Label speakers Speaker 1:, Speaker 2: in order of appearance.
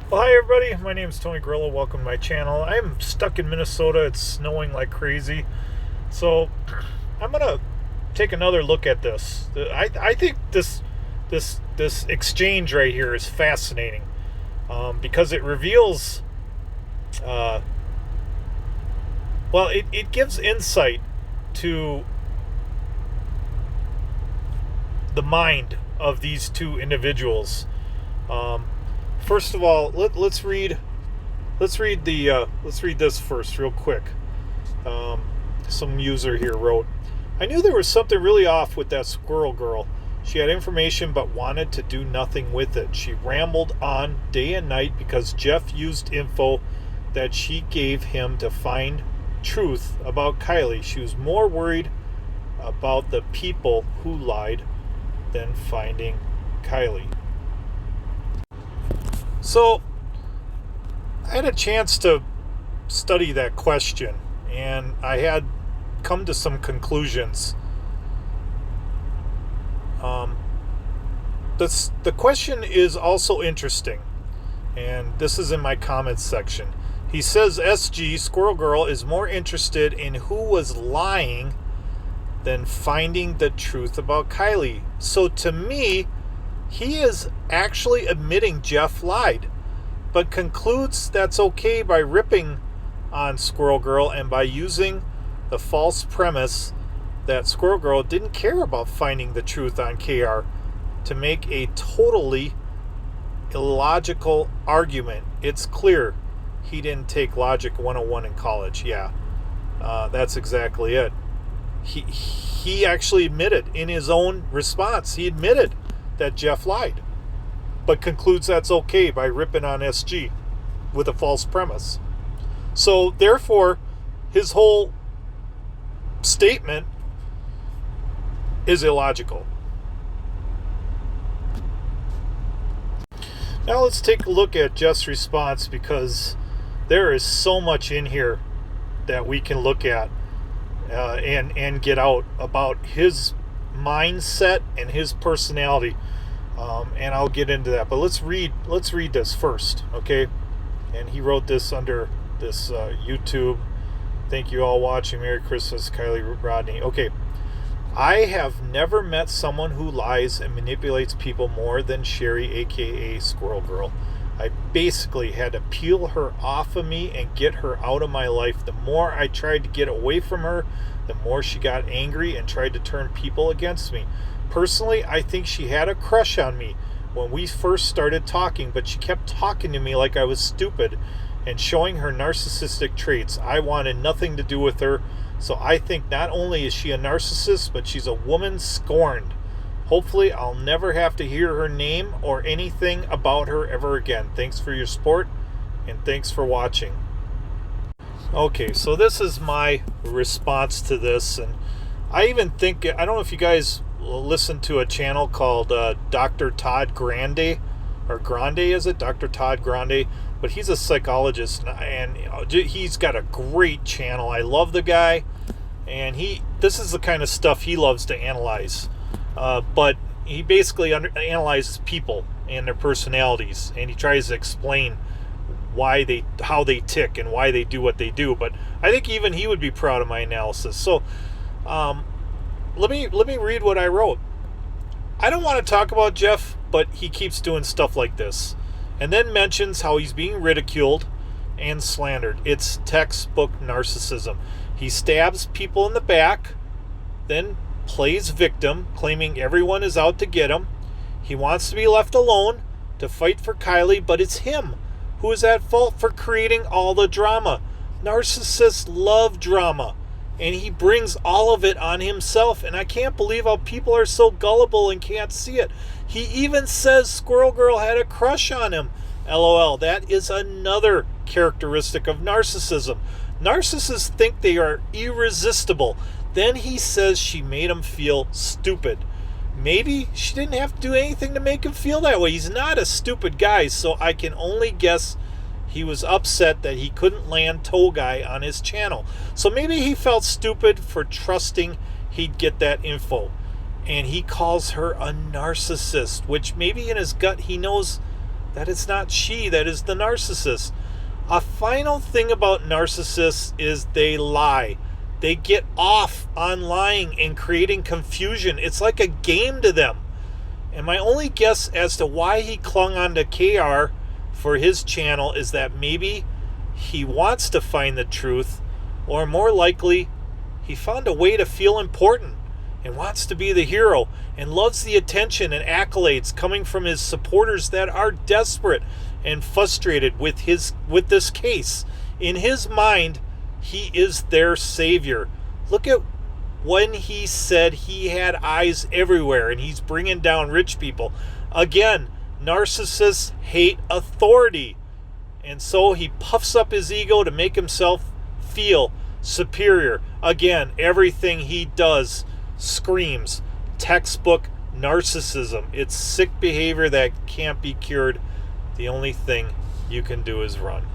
Speaker 1: Well, hi everybody. My name is Tony Grillo. Welcome to my channel. I'm stuck in Minnesota. It's snowing like crazy, so I'm gonna take another look at this. I think this exchange right here is fascinating because it reveals, uh, it gives insight to the mind of these two individuals. Um, First of all, let's read. Let's read this first, real quick. Um, some user here wrote, "I knew there was something really off with that squirrel girl. She had information but wanted to do nothing with it. She rambled on day and night because Jeff used info that she gave him to find truth about Kylie. She was more worried about the people who lied than finding Kylie." So I had a chance to study that question, and I had come to some conclusions. The question is also interesting, and this is in my comments section. He says SG Squirrel Girl is more interested in who was lying than finding the truth about Kylie. So to me, he is actually admitting Jeff lied, but concludes that's okay by ripping on Squirrel Girl and by using the false premise that Squirrel Girl didn't care about finding the truth on KR to make a totally illogical argument. It's clear he didn't take Logic 101 in college. Yeah, that's exactly it. He actually admitted in his own response, he admitted that Jeff lied, but concludes that's okay by ripping on SG with a false premise. So therefore, his whole statement is illogical. Now let's take a look at Jeff's response, because there is so much in here that we can look at and get out about his mindset and his personality. And I'll get into that, but let's read this first, okay? And he wrote this under this YouTube. Thank you all watching. Merry Christmas, Kylie Rodney. Okay. I have never met someone who lies and manipulates people more than Sherry, aka Squirrel Girl. I basically had to peel her off of me and get her out of my life. The more I tried to get away from her, the more she got angry and tried to turn people against me. Personally, I think she had a crush on me when we first started talking, but she kept talking to me like I was stupid and showing her narcissistic traits. I wanted nothing to do with her, so I think not only is she a narcissist, but she's a woman scorned. Hopefully, I'll never have to hear her name or anything about her ever again. Thanks for your support, and thanks for watching. Okay, so this is my response to this, and I even think, I don't know if you guys listen to a channel called Dr. Todd Grande, or Grande, is it? Dr. Todd Grande, but he's a psychologist, and he's got a great channel. I love the guy, and this is the kind of stuff he loves to analyze, but he basically analyzes people and their personalities, and he tries to explain how they tick and why they do what they do. But I think even he would be proud of my analysis. So let me read what I wrote. I don't want to talk about Jeff, but he keeps doing stuff like this, and then mentions how he's being ridiculed and slandered. It's textbook narcissism. He stabs people in the back, then plays victim, claiming everyone is out to get him. He wants to be left alone to fight for Kylie, but it's him who is at fault for creating all the drama. Narcissists love drama, and he brings all of it on himself, and I can't believe how people are so gullible and can't see it. He even says Squirrel Girl had a crush on him. LOL. That is another characteristic of narcissism. Narcissists think they are irresistible. Then he says she made him feel stupid. Maybe she didn't have to do anything to make him feel that way. He's not a stupid guy, so I can only guess he was upset that he couldn't land Toe Guy on his channel. So maybe he felt stupid for trusting he'd get that info. And he calls her a narcissist, which maybe in his gut he knows That is not she, that is the narcissist. A final thing about narcissists is they lie. They get off on lying and creating confusion. It's like a game to them. And my only guess as to why he clung on to KR for his channel is that maybe he wants to find the truth, or more likely, he found a way to feel important and wants to be the hero and loves the attention and accolades coming from his supporters that are desperate and frustrated with this case. In his mind, he is their savior. Look at when he said he had eyes everywhere and he's bringing down rich people. Again, narcissists hate authority. And so he puffs up his ego to make himself feel superior. Again, everything he does screams textbook narcissism. It's sick behavior that can't be cured. The only thing you can do is run.